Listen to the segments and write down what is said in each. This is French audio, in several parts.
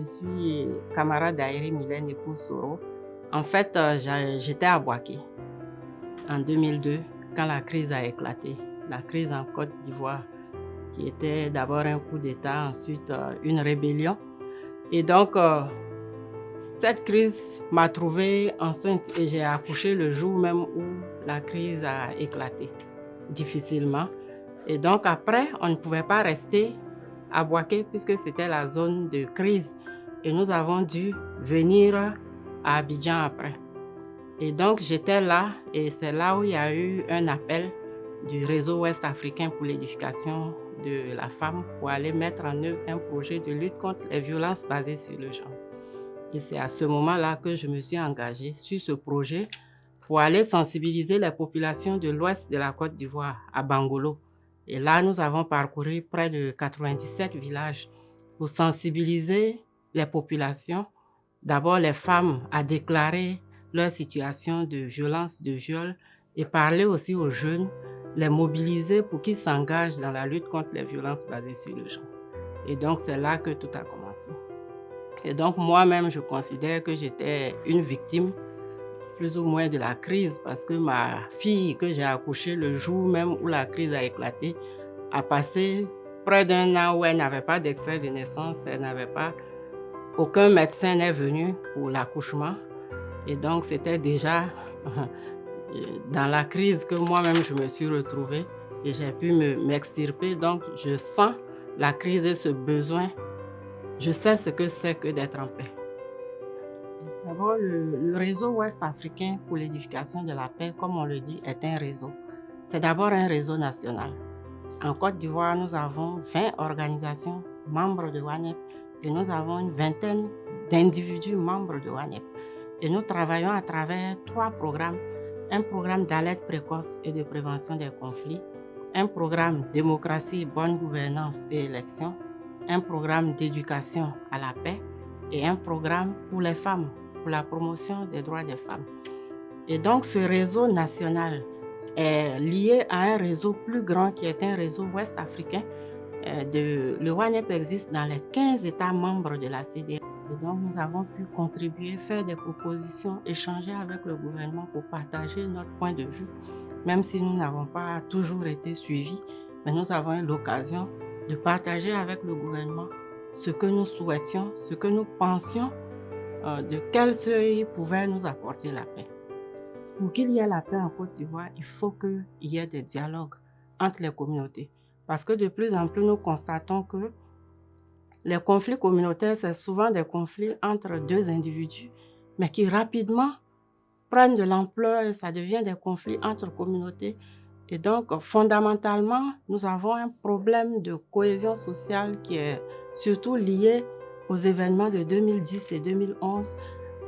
Je suis camarade d'Aïri Mylène, épouse Soro. En fait, j'étais à Bouaké en 2002 quand la crise a éclaté. La crise en Côte d'Ivoire, qui était d'abord un coup d'État, ensuite une rébellion. Et donc, cette crise m'a trouvée enceinte et j'ai accouché le jour même où la crise a éclaté, difficilement. Et donc après, on ne pouvait pas rester à Bouaké puisque c'était la zone de crise. Et nous avons dû venir à Abidjan après. Et donc j'étais là et c'est là où il y a eu un appel du réseau ouest africain pour l'édification de la femme pour aller mettre en œuvre un projet de lutte contre les violences basées sur le genre. Et c'est à ce moment-là que je me suis engagée sur ce projet pour aller sensibiliser les populations de l'ouest de la Côte d'Ivoire, à Bangolo. Et là, nous avons parcouru près de 97 villages pour sensibiliser les populations, d'abord les femmes, à déclarer leur situation de violence, de viol, et parler aussi aux jeunes, les mobiliser pour qu'ils s'engagent dans la lutte contre les violences basées sur le genre. Et donc, c'est là que tout a commencé. Et donc, moi-même, je considère que j'étais une victime plus ou moins de la crise parce que ma fille que j'ai accouchée le jour même où la crise a éclaté a passé près d'un an où elle n'avait pas d'extrait de naissance, aucun médecin n'est venu pour l'accouchement. Et donc, c'était déjà dans la crise que moi-même je me suis retrouvée et j'ai pu m'extirper. Donc, je sens la crise et ce besoin. Je sais ce que c'est que d'être en paix. D'abord, le réseau ouest africain pour l'édification de la paix, comme on le dit, est un réseau. C'est d'abord un réseau national. En Côte d'Ivoire, nous avons 20 organisations membres de WANEP et nous avons une vingtaine d'individus membres de WANEP. Et nous travaillons à travers 3 programmes. Un programme d'alerte précoce et de prévention des conflits, un programme démocratie, bonne gouvernance et élection, un programme d'éducation à la paix et un programme pour les femmes, pour la promotion des droits des femmes. Et donc ce réseau national est lié à un réseau plus grand qui est un réseau ouest africain. Le WANEP existe dans les 15 États membres de la CEDEAO. Et donc nous avons pu contribuer, faire des propositions, échanger avec le gouvernement pour partager notre point de vue, même si nous n'avons pas toujours été suivis, mais nous avons eu l'occasion de partager avec le gouvernement ce que nous souhaitions, ce que nous pensions de quel seuil pouvait nous apporter la paix. Pour qu'il y ait la paix en Côte d'Ivoire, il faut qu'il y ait des dialogues entre les communautés. Parce que de plus en plus, nous constatons que les conflits communautaires, c'est souvent des conflits entre 2 individus, mais qui rapidement prennent de l'ampleur et ça devient des conflits entre communautés. Et donc, fondamentalement, nous avons un problème de cohésion sociale qui est surtout lié aux événements de 2010 et 2011.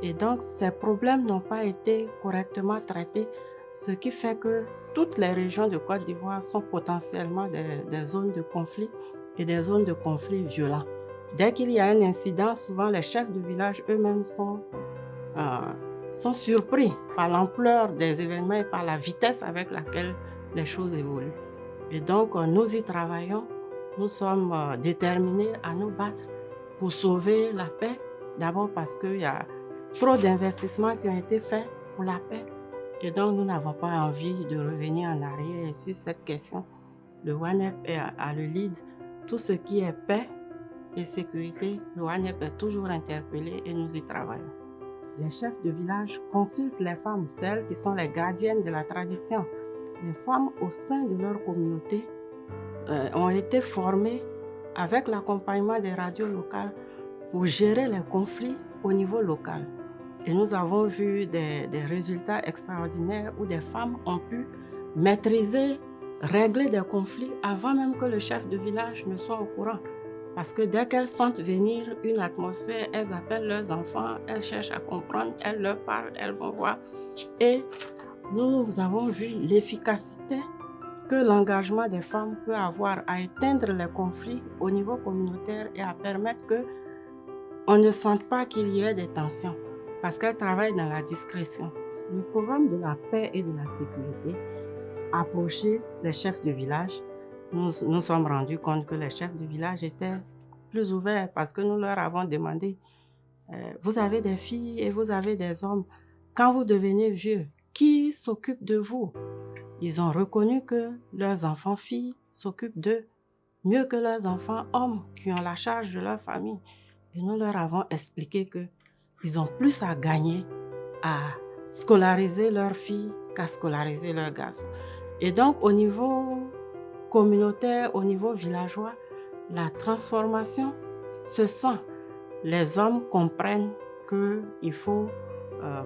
Et donc, ces problèmes n'ont pas été correctement traités, ce qui fait que toutes les régions de Côte d'Ivoire sont potentiellement des zones de conflit et des zones de conflit violents. Dès qu'il y a un incident, souvent les chefs de village eux-mêmes sont surpris par l'ampleur des événements et par la vitesse avec laquelle les choses évoluent. Et donc, nous y travaillons. Nous sommes déterminés à nous battre pour sauver la paix. D'abord parce qu'il y a trop d'investissements qui ont été faits pour la paix. Et donc, nous n'avons pas envie de revenir en arrière sur cette question. Le WANEP a le lead. Tout ce qui est paix et sécurité, le WANEP est toujours interpellé et nous y travaillons. Les chefs de village consultent les femmes, celles qui sont les gardiennes de la tradition. Les femmes au sein de leur communauté ont été formées avec l'accompagnement des radios locales pour gérer les conflits au niveau local. Et nous avons vu des résultats extraordinaires où des femmes ont pu maîtriser, régler des conflits avant même que le chef de village ne soit au courant. Parce que dès qu'elles sentent venir une atmosphère, elles appellent leurs enfants, elles cherchent à comprendre, elles leur parlent, elles vont voir. Et nous avons vu l'efficacité que l'engagement des femmes peut avoir à éteindre les conflits au niveau communautaire et à permettre qu'on ne sente pas qu'il y ait des tensions, parce qu'elles travaillent dans la discrétion. Le programme de la paix et de la sécurité approchait les chefs de village. Nous sommes rendus compte que les chefs de village étaient plus ouverts parce que nous leur avons demandé, vous avez des filles et vous avez des hommes. Quand vous devenez vieux, qui s'occupe de vous? Ils ont reconnu que leurs enfants filles s'occupent d'eux mieux que leurs enfants hommes qui ont la charge de leur famille. Et nous leur avons expliqué qu'ils ont plus à gagner à scolariser leurs filles qu'à scolariser leurs garçons. Et donc, au niveau communautaire, au niveau villageois, la transformation se sent. Les hommes comprennent qu'il faut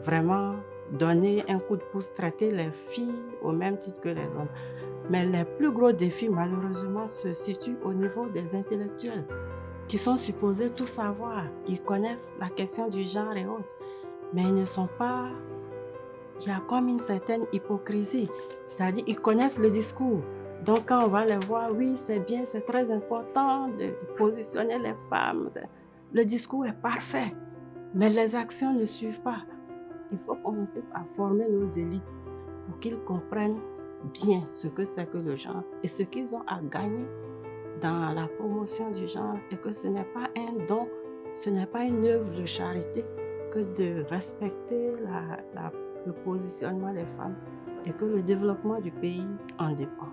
vraiment donner un coup de pouce, traiter les filles au même titre que les hommes. Mais les plus gros défis, malheureusement, se situent au niveau des intellectuels qui sont supposés tout savoir. Ils connaissent la question du genre et autres, mais ils ne sont pas... Il y a comme une certaine hypocrisie, c'est-à-dire ils connaissent le discours. Donc quand on va les voir, oui, c'est bien, c'est très important de positionner les femmes. Le discours est parfait, mais les actions ne suivent pas. Il faut commencer par former nos élites pour qu'ils comprennent bien ce que c'est que le genre et ce qu'ils ont à gagner dans la promotion du genre et que ce n'est pas un don, ce n'est pas une œuvre de charité que de respecter le positionnement des femmes et que le développement du pays en dépend.